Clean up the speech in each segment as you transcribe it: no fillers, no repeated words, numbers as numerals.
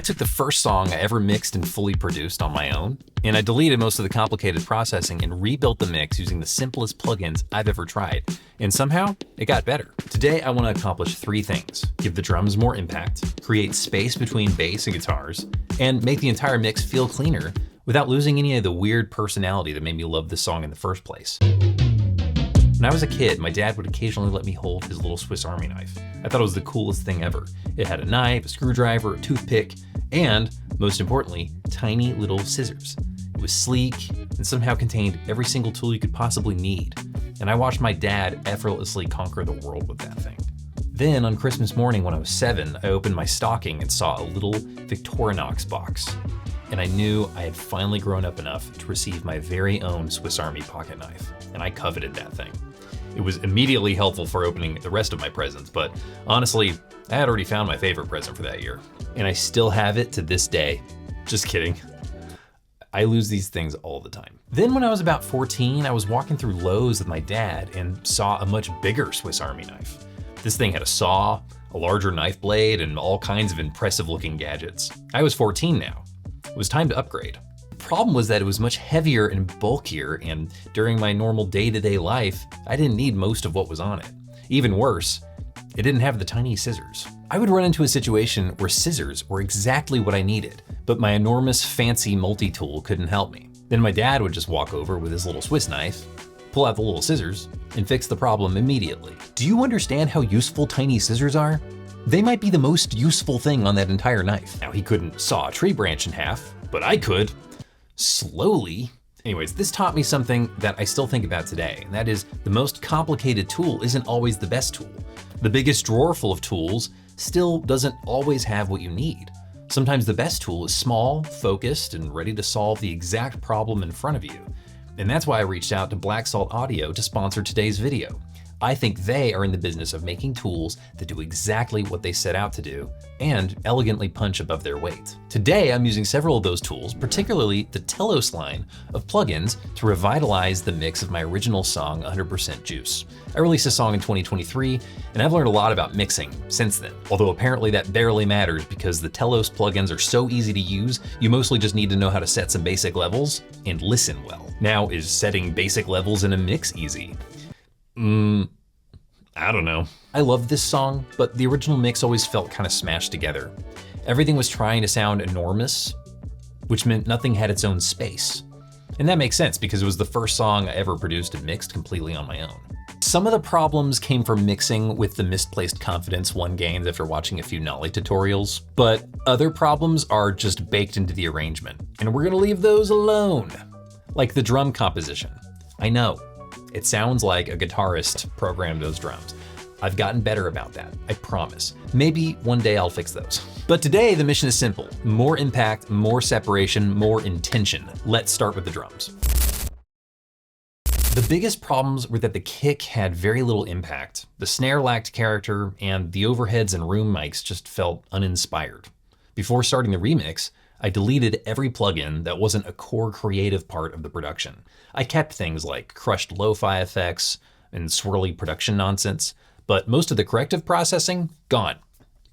took the first song I ever mixed and fully produced on my own, and I deleted most of the complicated processing and rebuilt the mix using the simplest plugins I've ever tried. And somehow, it got better. Today, I want to accomplish 3 things: give the drums more impact, create space between bass and guitars, and make the entire mix feel cleaner without losing any of the weird personality that made me love this song in the first place. When I was a kid, my dad would occasionally let me hold his little Swiss Army knife. I thought it was the coolest thing ever. It had a knife, a screwdriver, a toothpick, and, most importantly, tiny little scissors. It was sleek and somehow contained every single tool you could possibly need. And I watched my dad effortlessly conquer the world with that thing. Then, on Christmas morning when I was 7, I opened my stocking and saw a little Victorinox box. And I knew I had finally grown up enough to receive my very own Swiss Army pocket knife, and I coveted that thing. It was immediately helpful for opening the rest of my presents, but honestly, I had already found my favorite present for that year. And I still have it to this day. Just kidding. I lose these things all the time. Then when I was about 14, I was walking through Lowe's with my dad and saw a much bigger Swiss Army knife. This thing had a saw, a larger knife blade, and all kinds of impressive looking gadgets. I was 14 now. It was time to upgrade. The problem was that it was much heavier and bulkier, and during my normal day-to-day life, I didn't need most of what was on it. Even worse, it didn't have the tiny scissors. I would run into a situation where scissors were exactly what I needed, but my enormous fancy multi-tool couldn't help me. Then my dad would just walk over with his little Swiss knife, pull out the little scissors, and fix the problem immediately. Do you understand how useful tiny scissors are? They might be the most useful thing on that entire knife. Now, he couldn't saw a tree branch in half, but I could. Slowly. Anyways, this taught me something that I still think about today, and that is the most complicated tool isn't always the best tool. The biggest drawer full of tools still doesn't always have what you need. Sometimes the best tool is small, focused, and ready to solve the exact problem in front of you. And that's why I reached out to Black Salt Audio to sponsor today's video. I think they are in the business of making tools that do exactly what they set out to do and elegantly punch above their weight. Today, I'm using several of those tools, particularly the Telos line of plugins, to revitalize the mix of my original song, 100% Juice. I released a song in 2023, and I've learned a lot about mixing since then, although apparently that barely matters because the Telos plugins are so easy to use, you mostly just need to know how to set some basic levels and listen well. Now, is setting basic levels in a mix easy? I don't know. I love this song, but the original mix always felt kind of smashed together. Everything was trying to sound enormous, which meant nothing had its own space. And that makes sense because it was the first song I ever produced and mixed completely on my own. Some of the problems came from mixing with the misplaced confidence one gains after watching a few Nolly tutorials, but other problems are just baked into the arrangement, and we're gonna leave those alone. Like the drum composition. I know. It sounds like a guitarist programmed those drums. I've gotten better about that, I promise. Maybe one day I'll fix those. But today the mission is simple. More impact, more separation, more intention. Let's start with the drums. The biggest problems were that the kick had very little impact, the snare lacked character, and the overheads and room mics just felt uninspired. Before starting the remix, I deleted every plugin that wasn't a core creative part of the production. I kept things like crushed lo-fi effects and swirly production nonsense, but most of the corrective processing, gone.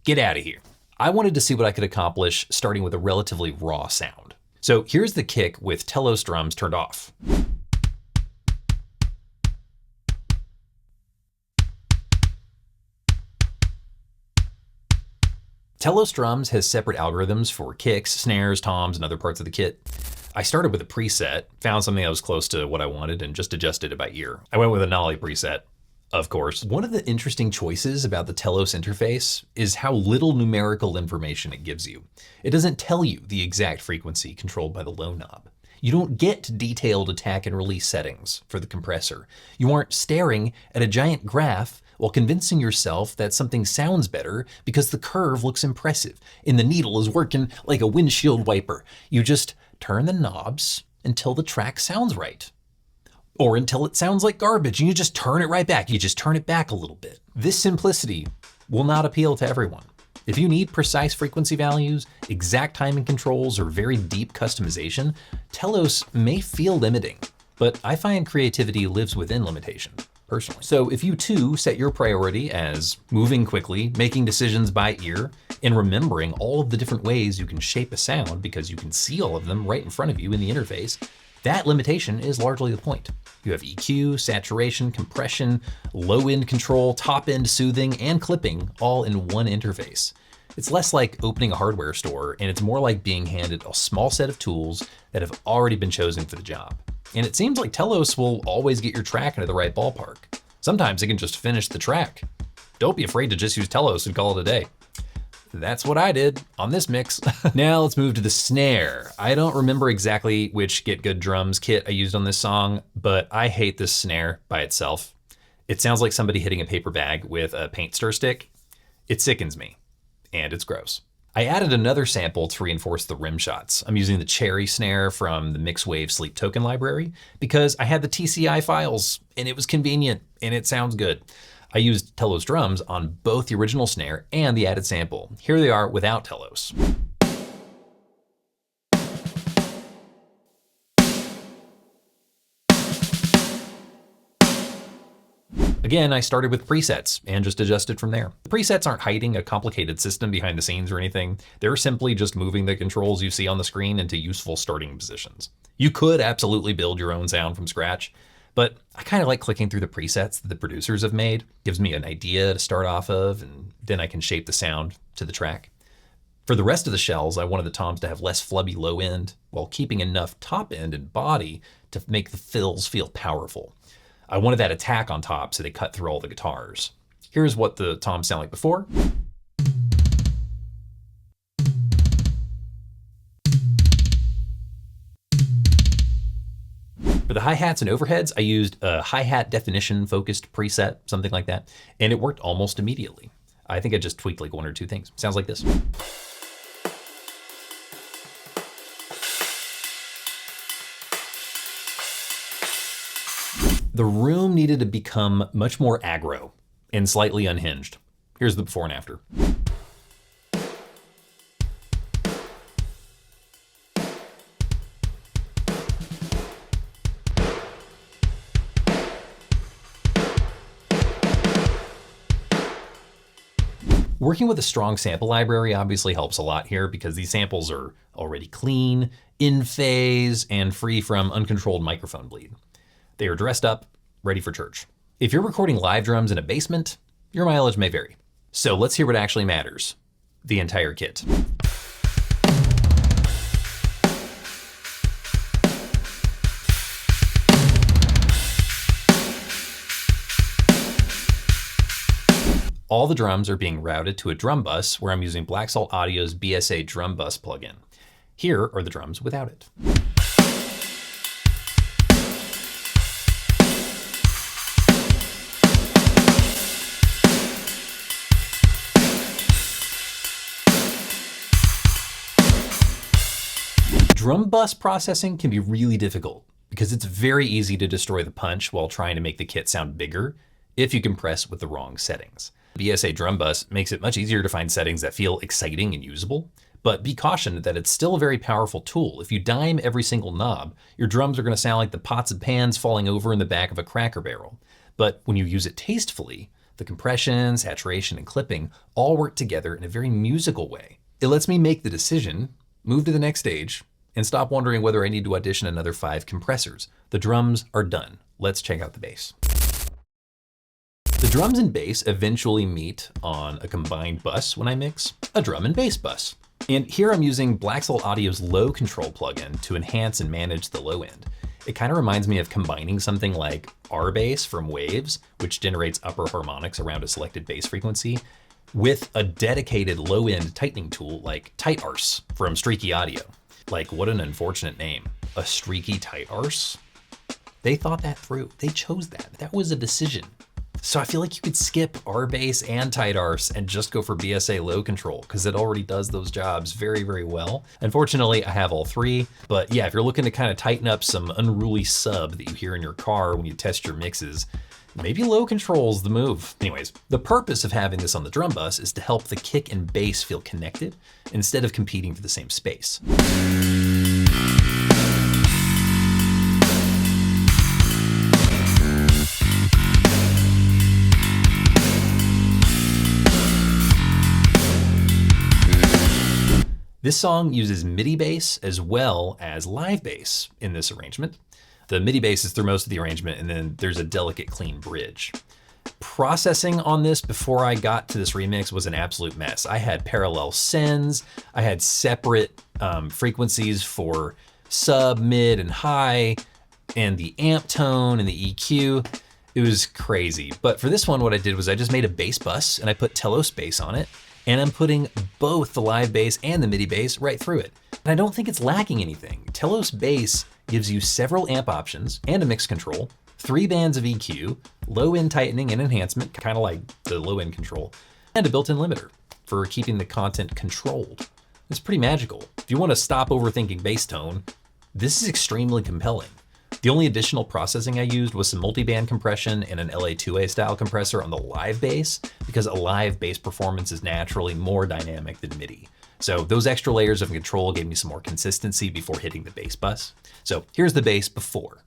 Get out of here. I wanted to see what I could accomplish starting with a relatively raw sound. So here's the kick with Telos drums turned off. Telos drums has separate algorithms for kicks, snares, toms, and other parts of the kit. I started with a preset, found something that was close to what I wanted, and just adjusted it by ear. I went with a Nolly preset, of course. One of the interesting choices about the Telos interface is how little numerical information it gives you. It doesn't tell you the exact frequency controlled by the low knob. You don't get detailed attack and release settings for the compressor. You aren't staring at a giant graph while convincing yourself that something sounds better because the curve looks impressive and the needle is working like a windshield wiper. You just turn the knobs until the track sounds right. Or until it sounds like garbage and you just turn it right back. You just turn it back a little bit. This simplicity will not appeal to everyone. If you need precise frequency values, exact timing controls, or very deep customization, Telos may feel limiting, but I find creativity lives within limitation, personally. So if you too set your priority as moving quickly, making decisions by ear, And remembering all of the different ways you can shape a sound because you can see all of them right in front of you in the interface, that limitation is largely the point. You have EQ, saturation, compression, low end control, top end soothing, and clipping all in one interface. It's less like opening a hardware store, and it's more like being handed a small set of tools that have already been chosen for the job. And it seems like Telos will always get your track into the right ballpark. Sometimes it can just finish the track. Don't be afraid to just use Telos and call it a day. That's what I did on this mix. Now let's move to the snare. I don't remember exactly which Get Good Drums kit I used on this song, but I hate this snare by itself. It sounds like somebody hitting a paper bag with a paint stir stick. It sickens me, and it's gross. I added another sample to reinforce the rim shots. I'm using the Cherry snare from the Mixwave Sleep Token library because I had the TCI files and it was convenient and it sounds good. I used Telos drums on both the original snare and the added sample. Here they are without Telos. Again, I started with presets and just adjusted from there. The presets aren't hiding a complicated system behind the scenes or anything. They're simply just moving the controls you see on the screen into useful starting positions. You could absolutely build your own sound from scratch, but I kind of like clicking through the presets that the producers have made. Gives me an idea to start off of, and then I can shape the sound to the track. For the rest of the shells, I wanted the toms to have less flubby low end while keeping enough top end and body to make the fills feel powerful. I wanted that attack on top so they cut through all the guitars. Here's what the toms sound like before. For the hi-hats and overheads, I used a hi-hat definition focused preset, something like that, and it worked almost immediately. I think I just tweaked like one or two things. Sounds like this. The room needed to become much more aggro and slightly unhinged. Here's the before and after. Working with a strong sample library obviously helps a lot here because these samples are already clean, in phase, and free from uncontrolled microphone bleed. They are dressed up, ready for church. If you're recording live drums in a basement, your mileage may vary. So let's hear what actually matters: the entire kit. All the drums are being routed to a drum bus where I'm using Black Salt Audio's BSA drum bus plugin. Here are the drums without it. Drum bus processing can be really difficult because it's very easy to destroy the punch while trying to make the kit sound bigger if you compress with the wrong settings. BSA drum bus makes it much easier to find settings that feel exciting and usable, but be cautioned that it's still a very powerful tool. If you dime every single knob, your drums are going to sound like the pots and pans falling over in the back of a Cracker Barrel. But when you use it tastefully, the compression, saturation, and clipping all work together in a very musical way. It lets me make the decision, move to the next stage, and stop wondering whether I need to audition another 5 compressors. The drums are done. Let's check out the bass. The drums and bass eventually meet on a combined bus when I mix, a drum and bass bus. And here I'm using Black Salt Audio's low control plugin to enhance and manage the low end. It kind of reminds me of combining something like R-Bass from Waves, which generates upper harmonics around a selected bass frequency, with a dedicated low end tightening tool like Tight Arse from Streaky Audio. Like, what an unfortunate name. A streaky tight arse? They thought that through. They chose that. That was a decision. So I feel like you could skip R-Bass and tight arse and just go for BSA low control because it already does those jobs very, very well. Unfortunately, I have all 3. But yeah, if you're looking to kind of tighten up some unruly sub that you hear in your car when you test your mixes, maybe low control's the move. Anyways, the purpose of having this on the drum bus is to help the kick and bass feel connected instead of competing for the same space. This song uses MIDI bass as well as live bass in this arrangement. The MIDI bass is through most of the arrangement, and then there's a delicate, clean bridge. Processing on this before I got to this remix was an absolute mess. I had parallel sends, I had separate frequencies for sub, mid, and high, and the amp tone and the EQ. It was crazy. But for this one, what I did was I just made a bass bus and I put Telos bass on it, and I'm putting both the live bass and the MIDI bass right through it. And I don't think it's lacking anything. Telos bass gives you several amp options and a mix control, 3 bands of EQ, low end tightening and enhancement, kind of like the low end control, and a built-in limiter for keeping the content controlled. It's pretty magical. If you want to stop overthinking bass tone, this is extremely compelling. The only additional processing I used was some multi-band compression and an LA2A style compressor on the live bass, because a live bass performance is naturally more dynamic than MIDI. So those extra layers of control gave me some more consistency before hitting the bass bus. So here's the bass before.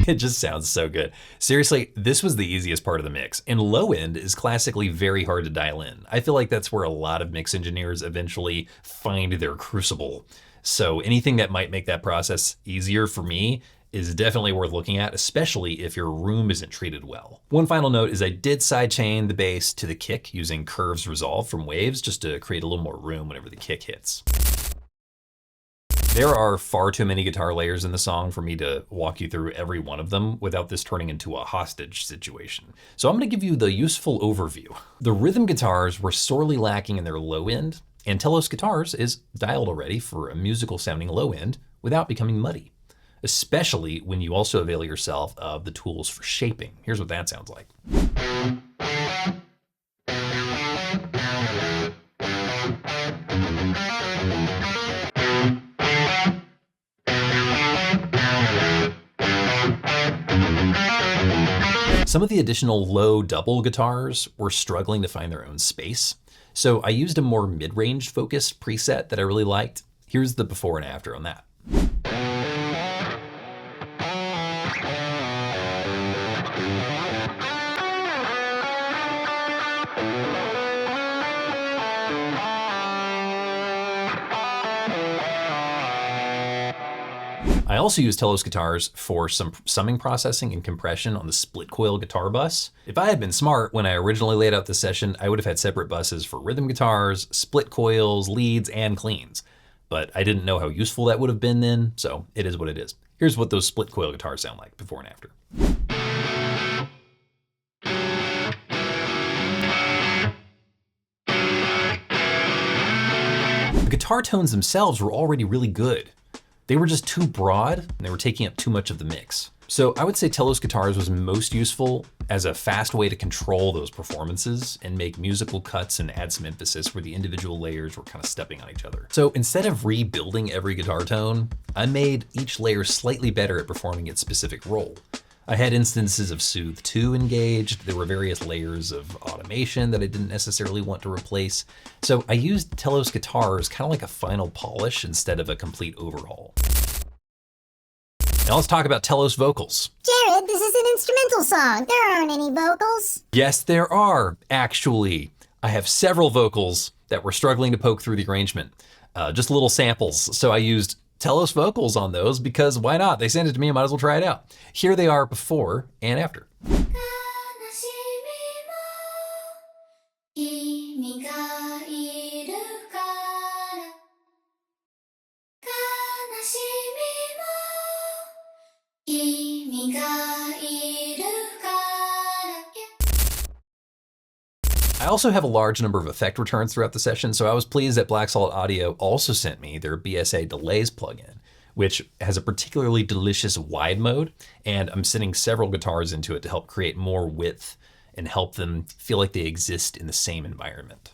It just sounds so good. Seriously, this was the easiest part of the mix, and low end is classically very hard to dial in. I feel like that's where a lot of mix engineers eventually find their crucible. So anything that might make that process easier for me is definitely worth looking at, especially if your room isn't treated well. One final note is I did sidechain the bass to the kick using Curves Resolve from Waves just to create a little more room whenever the kick hits. There are far too many guitar layers in the song for me to walk you through every one of them without this turning into a hostage situation. So I'm gonna give you the useful overview. The rhythm guitars were sorely lacking in their low end, and Telos Guitars is dialed already for a musical sounding low end without becoming muddy, especially when you also avail yourself of the tools for shaping. Here's what that sounds like. Some of the additional low double guitars were struggling to find their own space, so I used a more mid-range focused preset that I really liked. Here's the before and after on that. I also use Telos guitars for some summing processing and compression on the split coil guitar bus. If I had been smart when I originally laid out the session, I would have had separate buses for rhythm guitars, split coils, leads, and cleans. But I didn't know how useful that would have been then, so it is what it is. Here's what those split coil guitars sound like before and after. The guitar tones themselves were already really good. They were just too broad and they were taking up too much of the mix. So I would say Telos Guitars was most useful as a fast way to control those performances and make musical cuts and add some emphasis where the individual layers were kind of stepping on each other. So instead of rebuilding every guitar tone, I made each layer slightly better at performing its specific role. I had instances of Soothe 2 engaged. There were various layers of automation that I didn't necessarily want to replace. So I used Telos Guitars kind of like a final polish instead of a complete overhaul. Now let's talk about Telos vocals. Jared, this is an instrumental song. There aren't any vocals. Yes, there are, actually. I have several vocals that were struggling to poke through the arrangement. Just little samples. So I used Telos vocals on those because why not? They sent it to me, I might as well try it out. Here they are before and after. I also have a large number of effect returns throughout the session, so I was pleased that Black Salt Audio also sent me their BSA Delays plugin, which has a particularly delicious wide mode, and I'm sending several guitars into it to help create more width and help them feel like they exist in the same environment.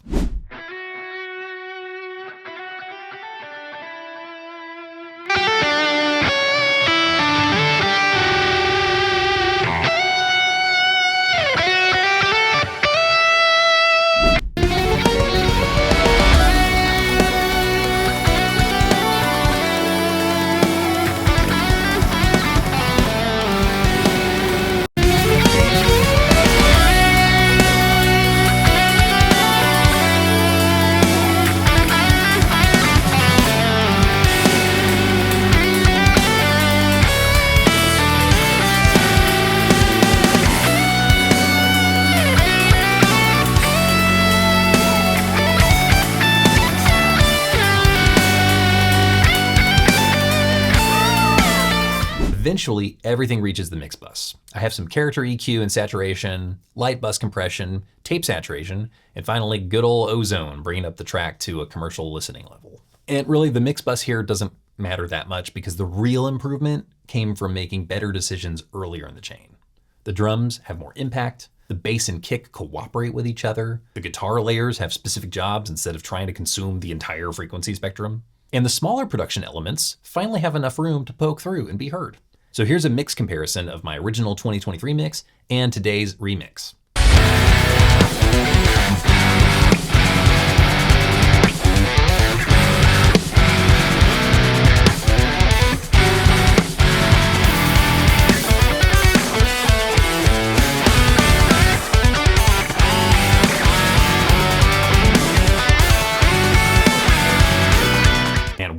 eventually everything reaches the mix bus. I have some character EQ and saturation, light bus compression, tape saturation, and finally good old ozone, bringing up the track to a commercial listening level. And really the mix bus here doesn't matter that much because the real improvement came from making better decisions earlier in the chain. The drums have more impact, the bass and kick cooperate with each other, the guitar layers have specific jobs instead of trying to consume the entire frequency spectrum, and the smaller production elements finally have enough room to poke through and be heard. So here's a mix comparison of my original 2023 mix and today's remix.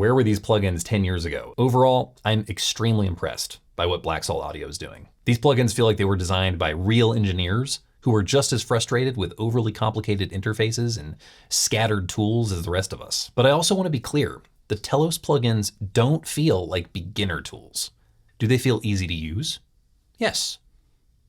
Where were these plugins 10 years ago? Overall, I'm extremely impressed by what Black Salt Audio is doing. These plugins feel like they were designed by real engineers who are just as frustrated with overly complicated interfaces and scattered tools as the rest of us. But I also want to be clear, the Telos plugins don't feel like beginner tools. Do they feel easy to use? Yes,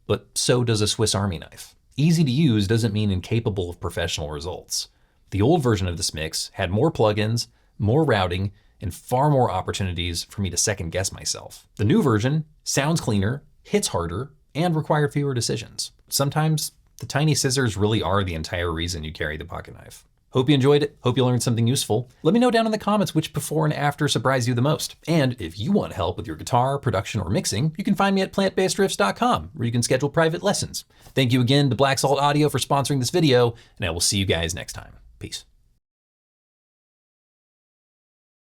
but so does a Swiss Army knife. Easy to use doesn't mean incapable of professional results. The old version of this mix had more plugins, more routing, and far more opportunities for me to second guess myself. The new version sounds cleaner, hits harder, and required fewer decisions. Sometimes the tiny scissors really are the entire reason you carry the pocket knife. Hope you enjoyed it. Hope you learned something useful. Let me know down in the comments which before and after surprised you the most. And if you want help with your guitar, production, or mixing, you can find me at plantbasedriffs.com, where you can schedule private lessons. Thank you again to Black Salt Audio for sponsoring this video, and I will see you guys next time. Peace.